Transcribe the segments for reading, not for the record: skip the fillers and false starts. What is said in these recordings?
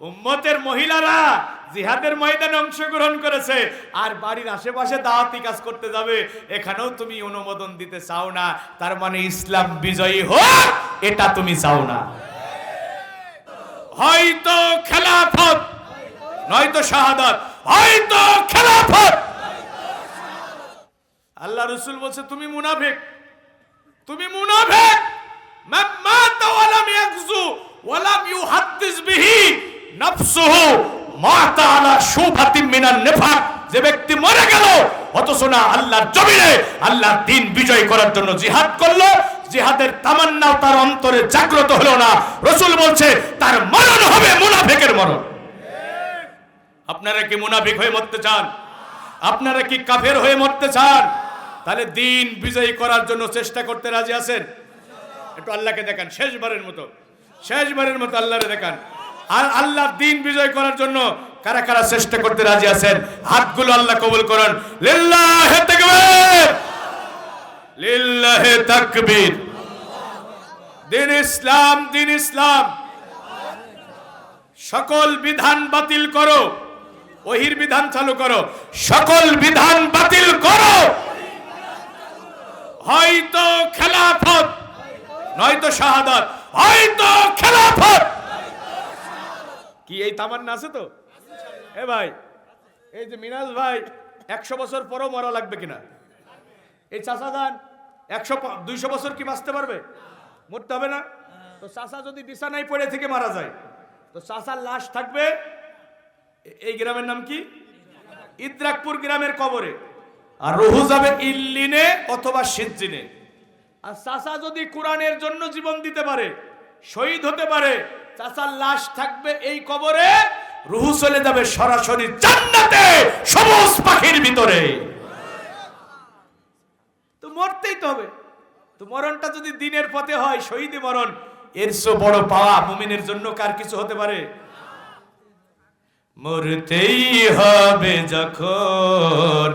উম্মতের মহিলারা জিহাদের ময়দানে অংশগ্রহণ করেছে, আর বাড়ির আশেপাশে দাওয়াতি কাজ করতে যাবে, এখানেও তুমি অনুমোদন দিতে চাও না। তার মানে ইসলাম বিজয়ী হোক এটা তুমি চাও না। হয়তো খেলাফত, নয়তো শাহাদাত, হয়তো খেলাফত। আল্লাহ রাসূল বলছে তুমি মুনাফিক, তুমি মুনাফিক। মান মাতা ওয়া লাম ইয়াগজু ওয়া লাম ইউহাদ্দিস বিহি নাফসুহু মাতা আলা শুবাতিন মিনান নিফাক। যে ব্যক্তি মরে গেল অথচ না আল্লাহর জমিনে আল্লাহর দ্বীন বিজয় করার জন্য জিহাদ করলো, জিহাদের তামান্নাও তার অন্তরে জাগ্রত হলো না, রাসূল বলছে তার মরণ হবে মুনাফিকের মরণ। আপনারা কি মুনাফিক হয়ে মরতে চান? আপনারা কি কাফের হয়ে মরতে চান? তাহলে দ্বীন বিজয়ী করার জন্য চেষ্টা করতে রাজি আছেন? একটু আল্লাহকে দেখান, শেষবারের মতো, শেষবারের মতো আল্লাহরে দেখান। আর আল্লাহর দ্বীন বিজয় করার জন্য কারা কারা চেষ্টা করতে রাজি আছেন? হাতগুলো আল্লাহ কবুল করুন। লিল্লাহি তাকবীর, লিল্লাহি তাকবীর। দ্বীন ইসলাম, দ্বীন ইসলাম। সকল বিধান বাতিল করো, ওহির বিধান চালু করো। সকল বিধান বাতিল করো। হয়তো খেলাফত, নয়তো শাহাদাত, হয়তো খেলাফত। কি এই তামান্না আছে তো? এ ভাই, এই যে মিনাজ ভাই 100 বছর পরও মরা লাগবে কিনা? এই চাচা যান 100-200 বছর কি বাঁচতে পারবে? মরতে হবে না? তো চাচা যদি বিছানায় পড়ে থেকে মারা যায়, তো চাচার লাশ থাকবে এই গ্রামের নাম কি? ইদ্রাকপুর গ্রামের কবরে, আর রুহু যাবে ইল্লিনে অথবা সিজ্জিনে। আর চাচা যদি কোরআনের জন্য জীবন দিতে পারে, শহীদ হতে পারে, চাচার লাশ থাকবে এই কবরে, রুহু চলে যাবে সরাসরি জান্নাতে সবুজ পাখির ভিতরে। তো মরতেই তো হবে। তো মরণটা যদি দ্বীনের পথে হয়, শহীদি মরণ, এর চেয়ে বড় পাওয়া মুমিনের জন্য কার কিছু হতে পারে? মরতেই হবে যখন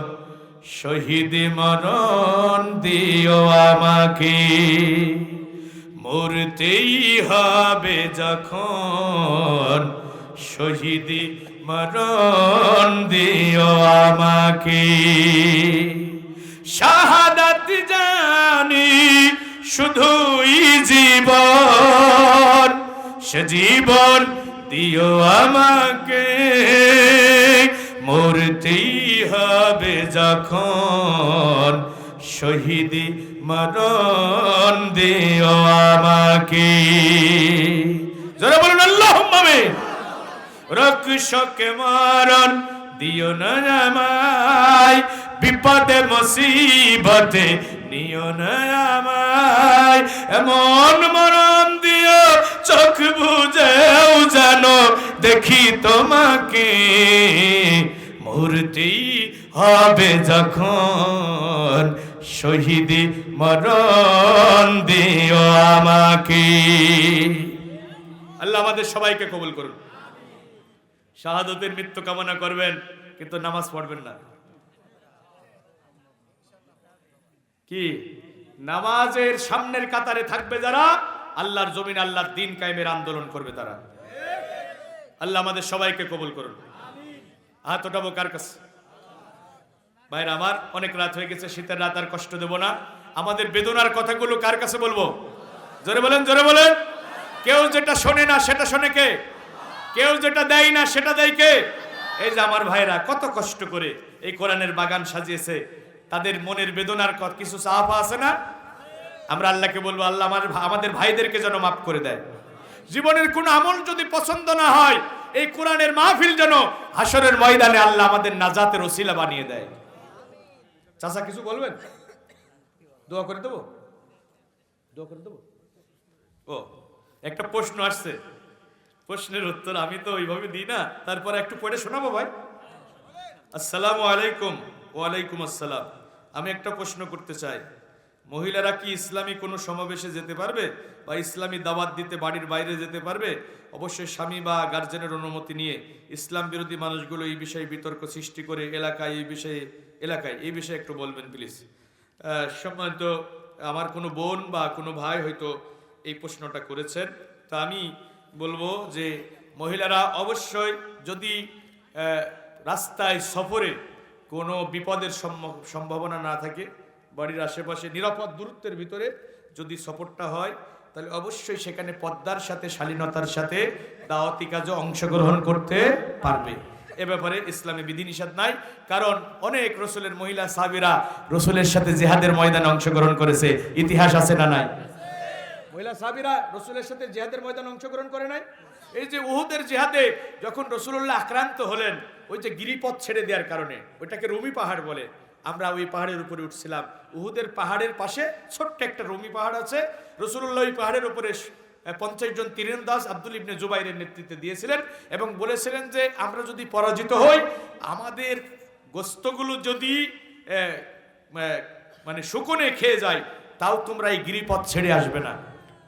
শহীদি মরণ দিও আমাকে, মরতেই হবে যখন শহীদি মরণ দিও আমাকে। শাহাদাত জানি শুধুই জীবন, সে জীবন দিও আমাকে, মরতেই হবে যখন শহীদি মরণ দিও আমাকে। যারা বলুন আল্লাহুম্মা আমিন। রক্ষকে মরণ দিও না আমায়, বিপদে মুসিবতে নিও না আমায়, এমন মরণ দিও চোখ বুঝেও জানো দেখি তোমাকে, মরতেই হবে যখন শহীদি মরণ দিও আমাকে। আল্লাহ আমাদের সবাইকে কবুল করুন। শাহাদাতের মৃত্যু কামনা করবেন, কিন্তু নামাজ পড়বেন না। কি নামাজের সামনের কাতারে থাকবে যারা, আল্লাহর জমিন আল্লাহর দ্বীন কায়েমের আন্দোলন করবে তারা। আল্লাহ আমাদের সবাইকে কবুল করুন। হাত ওঠাবো কার কাছে? ভাইরা আমার, অনেক রাত হয়ে গেছে, শীতের রাত আর কষ্ট দেব না। আমাদের বেদনার কথাগুলো কার কাছে বলবো? জোরে বলেন, জোরে বলেন। কেউ যেটা শোনে না সেটা শোনে কে? কেউ যেটা দেয় না সেটা দেয় কে? এই যে আমার ভাইরা কত কষ্ট করে এই কোরআনের বাগান সাজিয়েছে, তাদের মনের বেদনার কিছু সাহাফা আছে না? আমরা আল্লাহকে বলবো, আল্লাহ আমাদের ভাইদেরকে যেন মাফ করে দেয়। জীবনের কোন আমল যদি পছন্দ না হয়, এই কোরআনের মাহফিল যেন হাসরের ময়দানে আল্লাহ আমাদের নাজাতের ওসিলা বানিয়ে দেয়। চাচা কিছু বলবেন? দোয়া করে দেবো, দোয়া করে দেবো। ও একটা প্রশ্ন আসছে, প্রশ্নের উত্তর আমি তো ওইভাবে দিই না, তারপরে একটু পড়ে শোনাবো ভাই। আসসালামু আলাইকুম। ওয়ালাইকুম আসসালাম। আমি একটা প্রশ্ন করতে চাই, মহিলারা কি ইসলামী কোনো সমাবেশে যেতে পারবে বা ইসলামী দাওয়াত দিতে বাড়ির বাইরে যেতে পারবে? অবশ্যই স্বামী বা গার্জেনের অনুমতি নিয়ে। ইসলাম বিরোধী মানুষগুলো এই বিষয়ে বিতর্ক সৃষ্টি করে এলাকায় এই বিষয়ে একটু বলবেন প্লিজ। সম্মানিত আমার কোনো বোন বা কোনো ভাই হয়তো এই প্রশ্নটা করেছেন, তা আমি বলবো যে মহিলারা অবশ্যই যদি রাস্তায় সফরে কোনো বিপদের সম্ভাবনা না থাকে, বাড়ির আশেপাশে নিরাপদ দূরত্বের ভিতরে যদি সফরটা হয়, তাহলে অবশ্যই সেখানে পর্দার সাথে শালীনতার সাথে দাওয়াতি কাজে অংশগ্রহণ করতে পারবে। এ ব্যাপারে ইসলামে বিধিনিষেধ নাই, কারণ অনেক রসুলের মহিলা সাহাবীরা রসুলের সাথে জিহাদের ময়দানে অংশগ্রহণ করেছে, ইতিহাস আছে না নাই? মহিলা সাহাবীরা রসুলের সাথে জিহাদের ময়দানে অংশগ্রহণ করে নাই? এই যে উহুদের জিহাদে যখন রসুল্লাহ আক্রান্ত হলেন, ওই যে গিরিপথ ছেড়ে দেওয়ার কারণে, ওইটাকে রুমি পাহাড় বলে, আমরা ওই পাহাড়ের উপরে উঠছিলাম। উহুদের পাহাড়ের পাশে ছোট্ট একটা রুমি পাহাড় আছে। রসুল্লাহ ওই পাহাড়ের উপরে 50 জন তীরন্দাজ আব্দুল ইবনে জুবাইরের নেতৃত্বে দিয়েছিলেন এবং বলেছিলেন যে আমরা যদি পরাজিত হই, আমাদের গোস্তগুলো যদি মানে শকুনে খেয়ে যায়, তাও তোমরা এই গিরিপথ ছেড়ে আসবে না।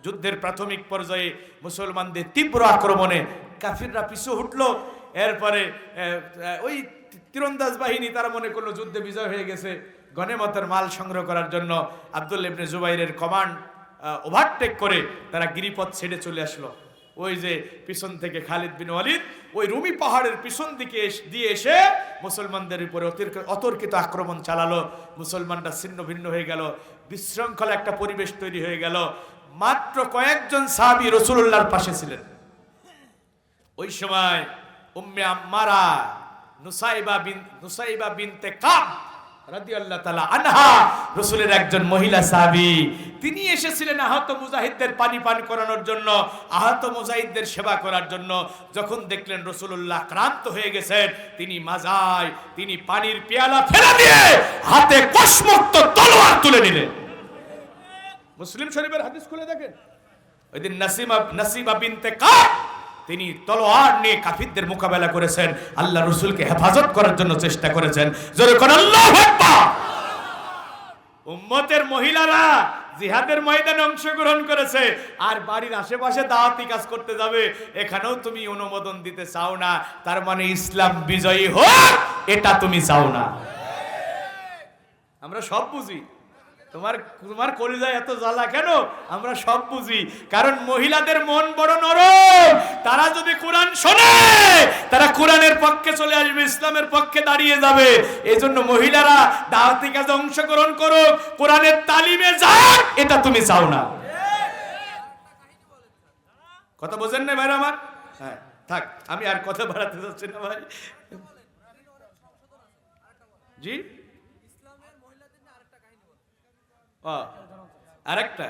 যুদ্ধের প্রাথমিক পর্যায়ে মুসলমানদের তীব্র আক্রমণে কাফিররা পিছু হটলো। এরপরে ওই তীরন্দাজ বাহিনী তারা মনে করলো যুদ্ধে বিজয় হয়ে গেছে। গনেমতের মাল সংগ্রহ করার জন্য আব্দুল ইবনে জুবাইরের কমান্ড ওভারটেক করে তারা গিরিপথ ছেড়ে চলে আসলো। ওই যে পিছন থেকে খালিদ বিন ওয়ালিদ ওই রুমি পাহাড়ের পিছন দিকে দিয়ে এসে মুসলমানদের উপরে অতর্কিত আক্রমণ চালালো। মুসলমানরা ছিন্ন ভিন্ন হয়ে গেল, বিশৃঙ্খলা একটা পরিবেশ তৈরি হয়ে গেল। মাত্র কয়েকজন সাহাবী রাসূলুল্লাহর পাশে ছিলেন। ওই সময় উম্মে আম্মারা নুসাইবা বিনতে কাব রাদিয়াল্লাহু তাআলা আনহা, রাসূলের একজন মহিলা সাহাবী, তিনি এসেছিলেন আহত মুজাহিদদের পানি পান করানোর জন্য, আহত মুজাহিদদের সেবা করার জন্য। যখন দেখলেন রাসূলুল্লাহ ক্লান্ত হয়ে গেছেন, তিনি পানির পেয়ালা ফেলে দিয়ে হাতে কসমুক্ত তলোয়ার তুলে নিলেন। মুসলিম শরীফের হাদিস খুলে দেখেন, ওই দিন নাসিবা বিনতে কাব তিনি তলোয়ার নিয়ে কাফিরদের মোকাবেলা করেছেন, আল্লাহ রাসূলকে হেফাজত করার জন্য চেষ্টা করেছেন। জোরে কোন আল্লাহু আকবার। উম্মতের মহিলারা জিহাদের ময়দানে অংশগ্রহণ করেছে, আর বাড়ির আশেপাশে দাওয়াতি কাজ করতে যাবে, এখানেও তুমি অনুমোদন দিতে চাও না, তার মানে ইসলাম বিজয়ী হোক এটা তুমি চাও না। আমরা সব বুঝি, তোমার কলিজায় এত জ্বালা কেন? আমরা সব বুঝি, কারণ মহিলাদের মন বড় নরম। তারা যদি কোরআন শোনে, তারা কোরআনের পক্ষে চলে আসবে, ইসলামের পক্ষে দাঁড়িয়ে যাবে। এই জন্য মহিলারা দাওয়াতি কাজে অংশগ্রহণ করো, কোরআনের তালিমে যাক, এটা তুমি চাও না। কথা বোঝেন না ভাই আমার? হ্যাঁ থাক, আমি আর কথা বাড়াতে যাচ্ছি না ভাই। জি আরেকটা,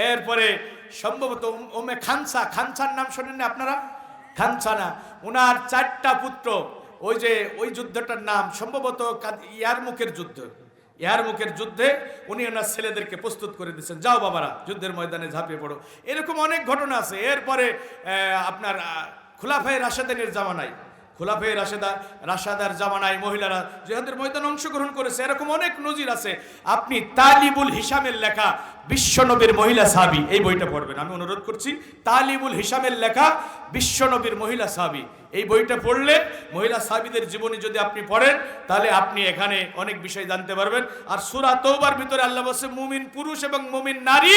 এরপরে সম্ভবত ওমে খানসার নাম শোনেন না আপনারা? খানসানা, ওনার 4টা পুত্র। ওই যুদ্ধটার নাম সম্ভবত ইয়ারমুকের যুদ্ধে উনি ওনার ছেলেদেরকে প্রস্তুত করে দিচ্ছেন, যাও বাবারা যুদ্ধের ময়দানে ঝাঁপিয়ে পড়ো। এরকম অনেক ঘটনা আছে। এরপরে আপনার খুলাফায়ে রাশেদানের জামানায়, রাশাদার জামানায় মহিলারা জিহাদের ময়দানে অংশগ্রহণ করেছে, এরকম অনেক নজির আছে। আপনি তালিবুল হিসামের লেখা বিশ্বনবীর মহিলা সাহাবী, এই বইটা পড়বেন, আমি অনুরোধ করছি। তালিবুল হিসামের লেখা বিশ্বনবীর মহিলা সাহাবী, এই বইটা পড়লে মহিলা সাহাবীদের জীবনী যদি আপনি পড়েন, তাহলে আপনি এখানে অনেক বিষয় জানতে পারবেন। আর সূরা তওবার ভিতরে আল্লাহ বলেছে মুমিন পুরুষ এবং মুমিন নারী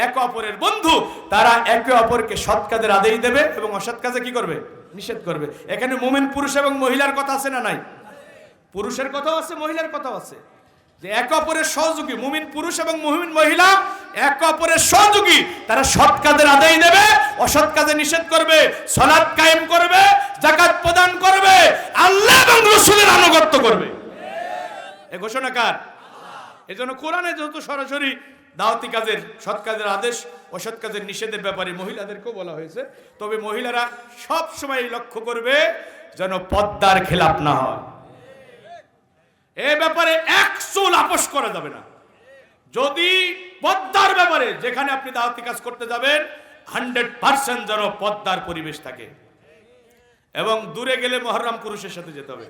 একে অপরের বন্ধু, তারা একে অপরকে সৎ কাজের আদেশ দেবে এবং অসৎ কাজে কি করবে? নিষেধ করবে। এখানে মুমিন পুরুষ এবং মহিলার কথা আছে না নাই? পুরুষের কথাও আছে, মহিলার কথাও আছে, যে একে অপরের সহযোগী। মুমিন পুরুষ এবং মুমিন মহিলা একে অপরের সহযোগী, তারা সৎ কাজের আদায় দেবে, অসৎ কাজে নিষেধ করবে, সালাত কায়েম করবে, যাকাত প্রদান করবে, আল্লাহ এবং রাসূলের আনুগত্য করবে। এই ঘোষণা কার? এজন্য কোরআনে যত সরাসরি দাওয়াতি কাজের, সৎ কাজের আদেশ, অসৎ কাজের নিষেধের ব্যাপারে মহিলাদেরকেও বলা হয়েছে। তবে মহিলারা সব সময় লক্ষ্য করবে যেন পর্দার খেলাপ না হয়। এই ব্যাপারে এক চুল আপোষ করা যাবে না। যদি পর্দার ব্যাপারে যেখানে আপনি দাওয়াতি কাজ করতে যাবেন 100% যেন পর্দার পরিবেশ থাকে, এবং দূরে গেলে মুহররম পুরুষের সাথে যেতে হবে,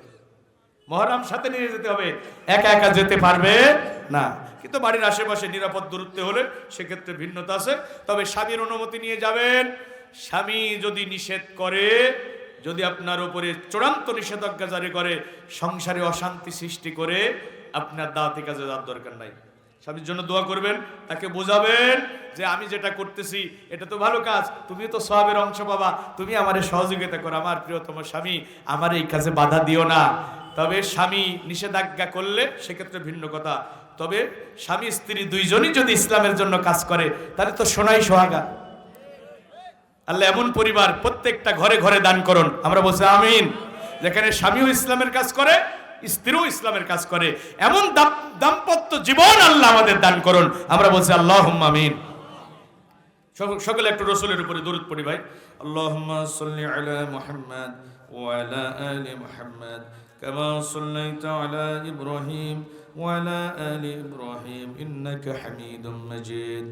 মুহররম সাথে নিয়ে যেতে হবে, একা একা যেতে পারবে না। কিন্তু বাড়ির আশেপাশে নিরাপদ দূরত্বে হলে সেক্ষেত্রে ভিন্নতা আছে। তবে স্বামীর অনুমতি নিয়ে যাবেন। স্বামী যদি নিষেধ করে, যদি আপনার উপরে চূড়ান্ত নিষেধাজ্ঞা জারি করে, সংসারে অশান্তি সৃষ্টি করে, আপনার দাওয়াতি কাজে যাওয়ার দরকার নাই। স্বামীর জন্য দোয়া করবেন, তাকে বোঝাবেন যে আমি যেটা করতেছি এটা তো ভালো কাজ, তুমি তো সওয়াবের অংশ পাবা, তুমি আমারে সহযোগিতা করো। আমার প্রিয়তম স্বামী, আমার এই কাজে বাধা দিও না। তবে স্বামী নিষেধাজ্ঞা করলে সেক্ষেত্রে ভিন্ন কথা। তবে স্বামী স্ত্রী দুইজনই যদি ইসলামের জন্য কাজ করে তাহলে তো সোনাই সোহাগা। আল্লাহ এমন পরিবার প্রত্যেকটা ঘরে ঘরে দান করুন। আমরা বলছি আমিন। যেখানে স্বামীও ইসলামের কাজ করে, স্ত্রীও ইসলামের কাজ করে, এমন দাম্পত্য জীবন আল্লাহ আমাদের দান করুন। আমরা বলছি আল্লাহুম্মা আমিন। সকলে একটু রাসূলের উপরে দরুদ পড়ি ভাই। আল্লাহুম্মা সাল্লি আলা মুহাম্মাদ ওয়া আলা আলি মুহাম্মাদ কামা সাল্লাইতা আলা ইব্রাহিম ওয়া আলা আলি ইব্রাহিম ইন্নাকা হামিদুম মাজিদ।